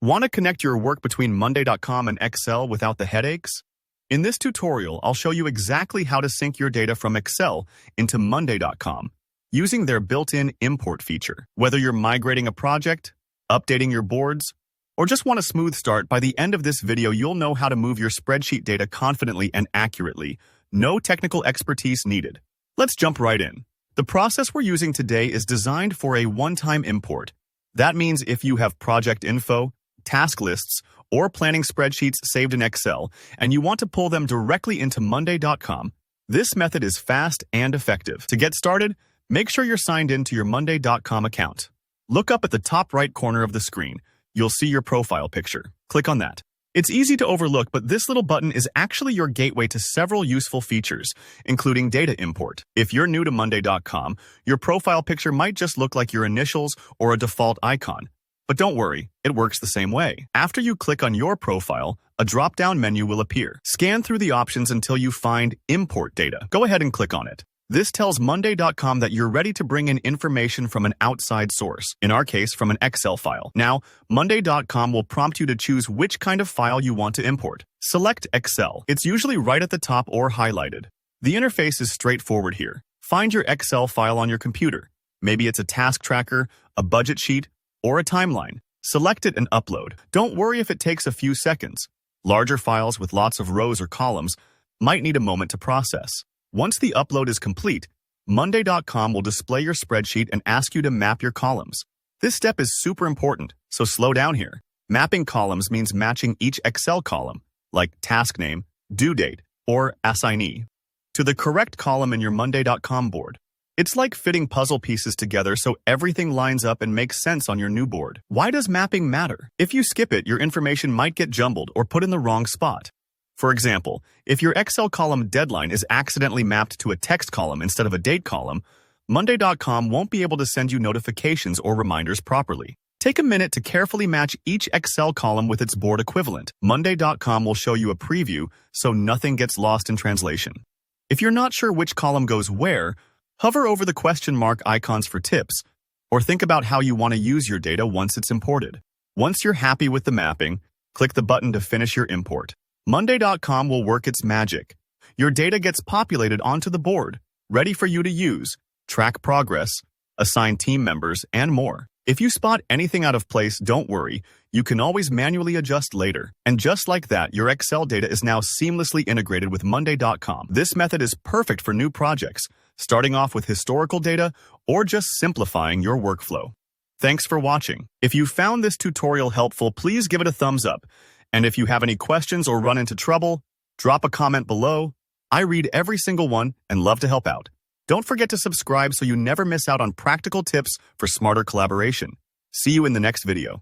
Want to connect your work between Monday.com and Excel without the headaches? In this tutorial, I'll show you exactly how to sync your data from Excel into Monday.com using their built-in import feature. Whether you're migrating a project, updating your boards, or just want a smooth start, by the end of this video, you'll know how to move your spreadsheet data confidently and accurately. No technical expertise needed. Let's jump right in. The process we're using today is designed for a one-time import. That means if you have project info, task lists, or planning spreadsheets saved in Excel, and you want to pull them directly into Monday.com, this method is fast and effective. To get started, make sure you're signed in to your Monday.com account. Look up at the top right corner of the screen. You'll see your profile picture. Click on that. It's easy to overlook, but this little button is actually your gateway to several useful features, including data import. If you're new to Monday.com, your profile picture might just look like your initials or a default icon. But don't worry, it works the same way. After you click on your profile, a drop-down menu will appear. Scan through the options until you find Import Data. Go ahead and click on it. This tells Monday.com that you're ready to bring in information from an outside source, in our case, from an Excel file. Now, Monday.com will prompt you to choose which kind of file you want to import. Select Excel. It's usually right at the top or highlighted. The interface is straightforward here. Find your Excel file on your computer. Maybe it's a task tracker, a budget sheet, or a timeline. Select it and upload. Don't worry if it takes a few seconds. Larger files with lots of rows or columns might need a moment to process. Once the upload is complete, Monday.com will display your spreadsheet and ask you to map your columns. This step is super important, so slow down here. Mapping columns means matching each Excel column, like task name, due date, or assignee, to the correct column in your Monday.com board. It's like fitting puzzle pieces together so everything lines up and makes sense on your new board. Why does mapping matter? If you skip it, your information might get jumbled or put in the wrong spot. For example, if your Excel column deadline is accidentally mapped to a text column instead of a date column, Monday.com won't be able to send you notifications or reminders properly. Take a minute to carefully match each Excel column with its board equivalent. Monday.com will show you a preview so nothing gets lost in translation. If you're not sure which column goes where, hover over the question mark icons for tips, or think about how you want to use your data once it's imported. Once you're happy with the mapping, click the button to finish your import. Monday.com will work its magic. Your data gets populated onto the board, ready for you to use, track progress, assign team members, and more. If you spot anything out of place, don't worry. You can always manually adjust later. And just like that, your Excel data is now seamlessly integrated with Monday.com. This method is perfect for new projects, starting off with historical data, or just simplifying your workflow. Thanks for watching. If you found this tutorial helpful, please give it a thumbs up. And if you have any questions or run into trouble, drop a comment below. I read every single one and love to help out. Don't forget to subscribe so you never miss out on practical tips for smarter collaboration. See you in the next video.